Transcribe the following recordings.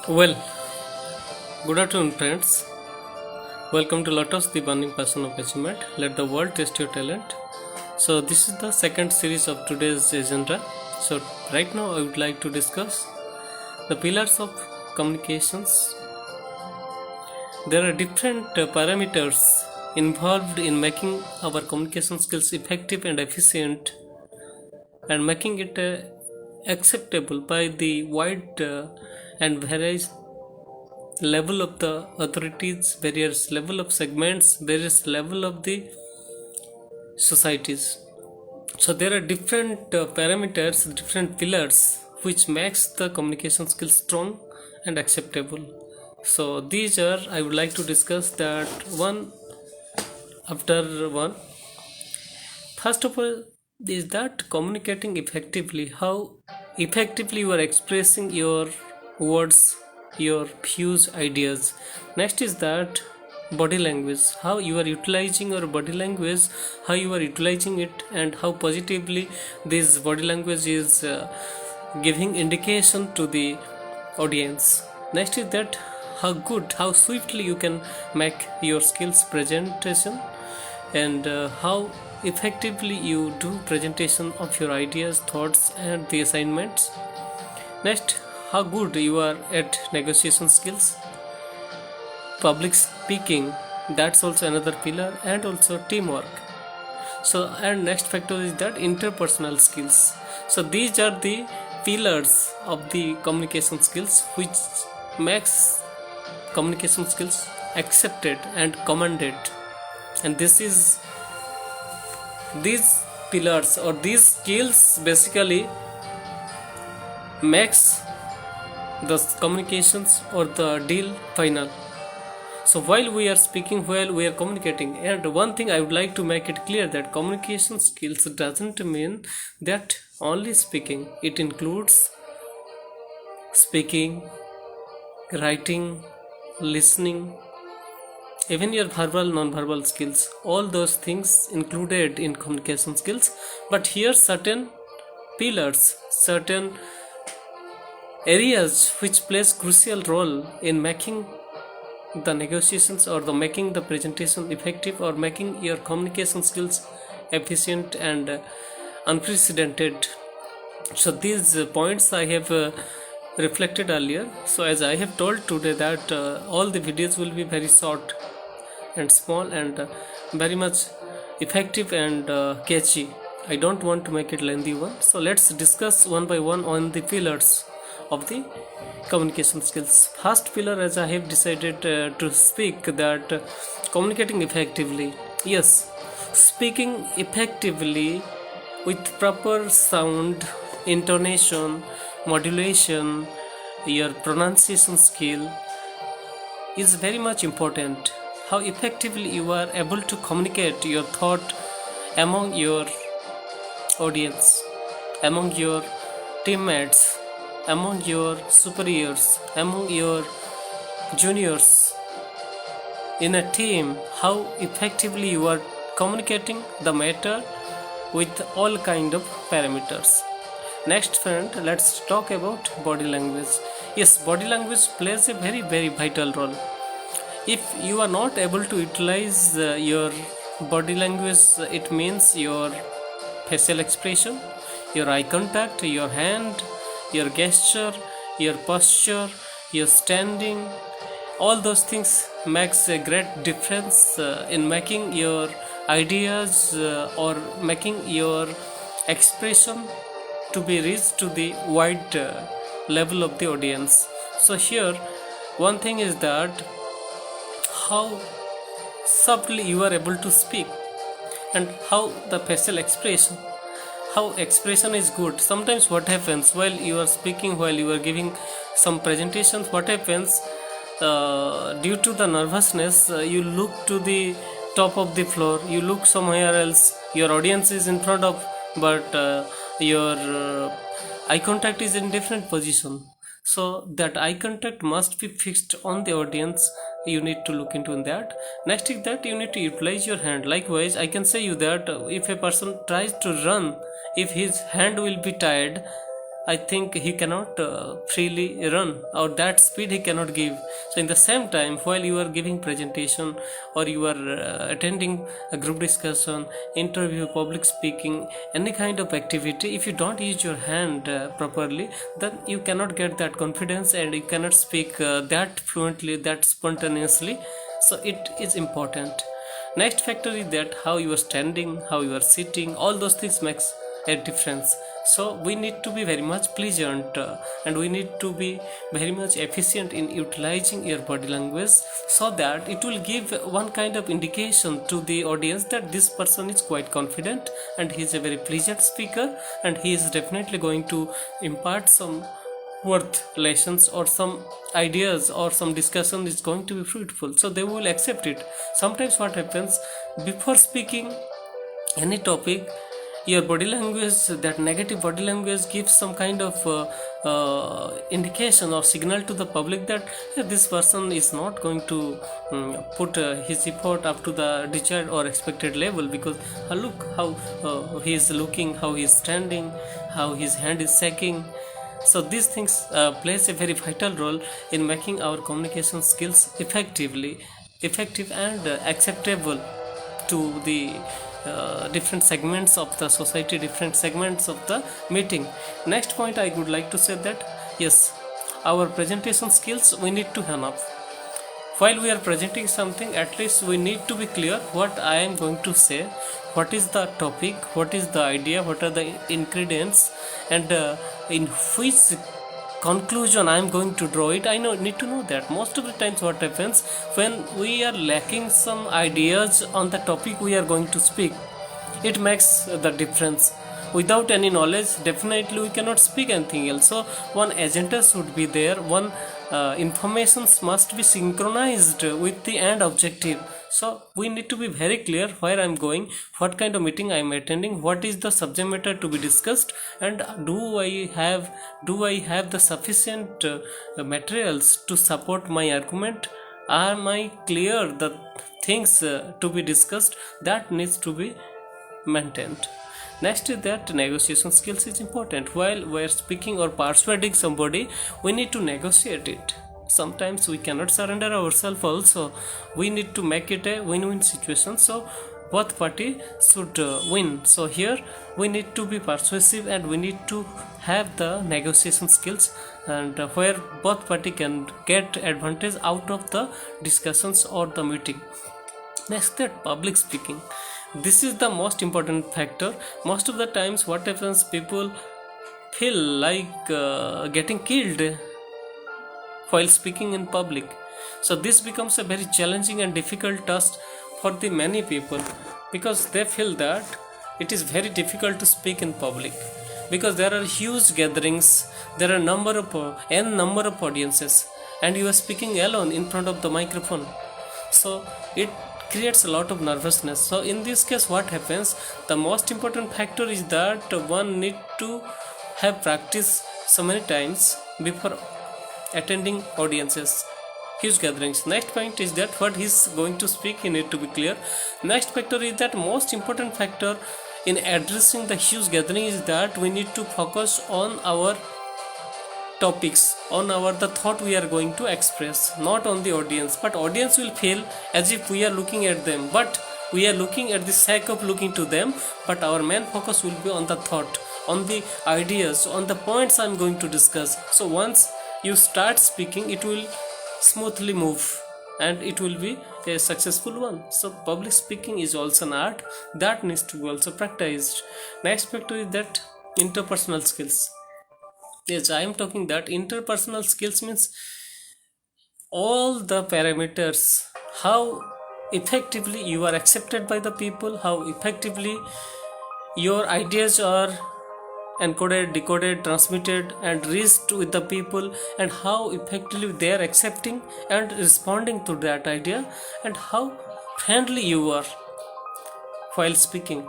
Well, good afternoon, friends. Welcome to Lotus, the burning passion of achievement. Let the world test your talent. So, this is the second series of today's agenda. So, right now, I would like to discuss the pillars of communications. There are different parameters involved in making our communication skills effective and efficient, and making it acceptable by the wide and various level of the authorities, various level of segments, various level of the societies. So there are different parameters, different pillars which makes the communication skills strong and acceptable. So these are, I would like to discuss that one after one. First of all is that communicating effectively, how effectively you are expressing your words, your views, ideas. Next is that body language, how you are utilizing your body language, how you are utilizing it, and how positively this body language is giving indication to the audience. Next is that how good, how swiftly you can make your skills presentation, and how effectively you do presentation of your ideas, thoughts, and the assignments. Next, how good you are at negotiation skills, public speaking, that's also another pillar, and also teamwork. So, and next factor is that interpersonal skills. So these are the pillars of the communication skills which makes communication skills accepted and commanded. And this is, these pillars or these skills basically makes the communications or the deal final. So while we are speaking, while we are communicating, and one thing I would like to make it clear that communication skills doesn't mean that only speaking. It includes speaking, writing, listening, even your verbal, non-verbal skills, all those things included in communication skills. But here certain pillars, certain areas which plays crucial role in making the negotiations or the making the presentation effective, or making your communication skills efficient and unprecedented. So these points I have reflected earlier. So as I have told today that all the videos will be very short and small and very much effective and catchy. I don't want to make it lengthy one. So let's discuss one by one on the pillars of the communication skills. First pillar, as I have decided to speak, that communicating effectively. Yes, speaking effectively with proper sound, intonation, modulation, your pronunciation skill is very much important. How effectively you are able to communicate your thought among your audience, among your teammates, among your superiors, among your juniors in a team, how effectively you are communicating the matter with all kind of parameters. Next friend, let's talk about body language. Yes, body language plays a very vital role. If you are not able to utilize your body language, it means your facial expression, your eye contact, your hand, your gesture, your posture, your standing, all those things makes a great difference in making your ideas or making your expression to be reached to the wide level of the audience. So here one thing is that how subtly you are able to speak, and how the facial expression, how expression is good. Sometimes what happens while you are speaking, while you are giving some presentations, what happens due to the nervousness, you look to the top of the floor, you look somewhere else, your audience is in front of, but your eye contact is in different position. So that eye contact must be fixed on the audience. You need to look into that. Next is that you need to utilize your hand. Likewise, I can say you that if a person tries to run, if his hand will be tied, I think he cannot freely run, or that speed he cannot give. So in the same time, while you are giving presentation, or you are attending a group discussion, interview, public speaking, any kind of activity, if you don't use your hand properly, then you cannot get that confidence, and you cannot speak that fluently, that spontaneously. So it is important. Next factor is that how you are standing, how you are sitting, all those things makes a difference. So we need to be very much pleasant, and we need to be very much efficient in utilizing your body language, so that it will give one kind of indication to the audience that this person is quite confident, and he is a very pleasant speaker, and he is definitely going to impart some worth lessons, or some ideas, or some discussion is going to be fruitful, so they will accept it. Sometimes what happens, before speaking any topic, your body language, that negative body language, gives some kind of indication or signal to the public that this person is not going to put his effort up to the desired or expected level, because look how he is looking, how he is standing, how his hand is shaking. So these things plays a very vital role in making our communication skills effective and acceptable to the different segments of the society, different segments of the meeting. Next point I would like to say that yes, our presentation skills we need to have up. While we are presenting something, at least we need to be clear what I am going to say, what is the topic, what is the idea, what are the ingredients, and in which conclusion I am going to draw it. I need to know that. Most of the times what happens, when we are lacking some ideas on the topic we are going to speak, it makes the difference. Without any knowledge, definitely we cannot speak anything else. So one agenda should be there, one informations must be synchronized with the end objective. So we need to be very clear where I am going, what kind of meeting I am attending, what is the subject matter to be discussed, and do I have the sufficient materials to support my argument. Am I clear the things to be discussed? That needs to be maintained. Next is that negotiation skills is important. While we are speaking or persuading somebody, we need to negotiate it. Sometimes we cannot surrender ourselves also. We need to make it a win-win situation, so both party should win. So here we need to be persuasive, and we need to have the negotiation skills, and where both party can get advantage out of the discussions or the meeting. Next, that public speaking. This is the most important factor. Most of the times what happens, people feel like getting killed while speaking in public. So this becomes a very challenging and difficult task for the many people, because they feel that it is very difficult to speak in public, because there are huge gatherings, there are number of audiences, and you are speaking alone in front of the microphone. So it creates a lot of nervousness. So in this case what happens, the most important factor is that one need to have practice so many times before attending audiences, huge gatherings. Next point is that what he's going to speak, he need to be clear. Next factor is that most important factor in addressing the huge gathering is that we need to focus on our topics, on the thought we are going to express, not on the audience. But audience will feel as if we are looking at them, but we are looking at the sake of looking to them, but our main focus will be on the thought, on the ideas, on the points I'm going to discuss. So once you start speaking, it will smoothly move, and it will be a successful one. So public speaking is also an art that needs to be also practiced. Next factor is that interpersonal skills. Yes, I am talking that interpersonal skills means all the parameters, how effectively you are accepted by the people, how effectively your ideas are encoded, decoded, transmitted, and reached with the people, and how effectively they are accepting and responding to that idea, and how friendly you are while speaking.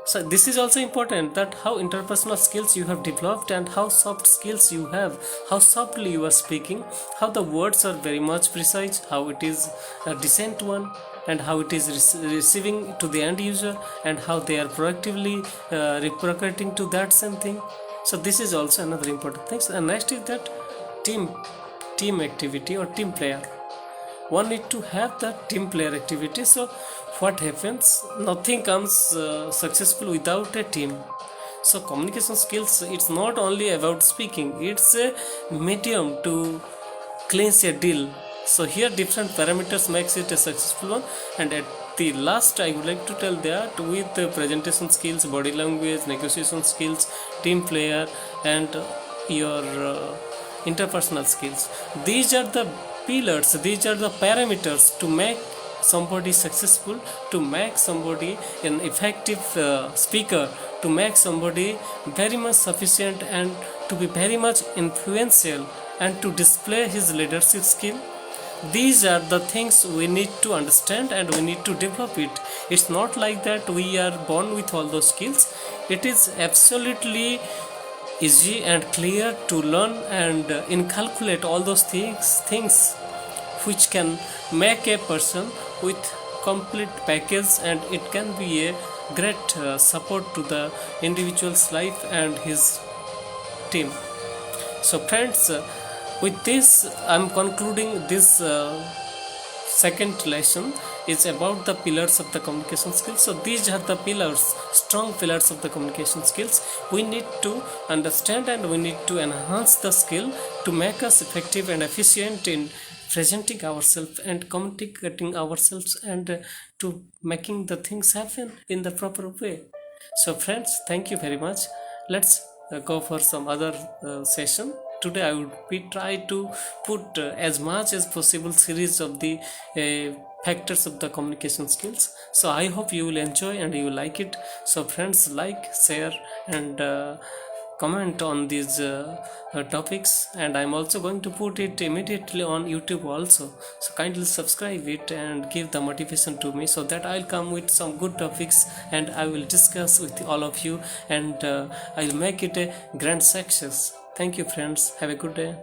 So this is also important, that how interpersonal skills you have developed, and how soft skills you have, how softly you are speaking, how the words are very much precise, how it is a decent one, and how it is receiving to the end user, and how they are proactively replicating to that same thing. So this is also another important thing. And next is that team activity or team player. One need to have the team player activity. So what happens, nothing comes successful without a team. So communication skills, it's not only about speaking, it's a medium to clinch a deal. So here different parameters makes it a successful one. And at the last, I would like to tell that with the presentation skills, body language, negotiation skills, team player, and your interpersonal skills, these are the pillars, these are the parameters to make somebody successful, to make somebody an effective speaker, to make somebody very much sufficient and to be very much influential and to display his leadership skill. These are the things we need to understand and we need to develop it. It's not like that we are born with all those skills. It is absolutely easy and clear to learn and inculcate all those things which can make a person with complete package, and it can be a great support to the individual's life and his team. So friends, with this I'm concluding this second lesson is about the pillars of the communication skills. So these are the pillars, strong pillars of the communication skills. We need to understand and we need to enhance the skill to make us effective and efficient in presenting ourselves and communicating ourselves and to making the things happen in the proper way. So friends, thank you very much. Let's go for some other session. Today I would be try to put as much as possible series of the factors of the communication skills. So I hope you will enjoy and you will like it. So friends, like, share, and comment on these topics, and I'm also going to put it immediately on YouTube also. So kindly subscribe it and give the motivation to me so that I'll come with some good topics and I will discuss with all of you, and I'll make it a grand success. Thank you friends, have a good day.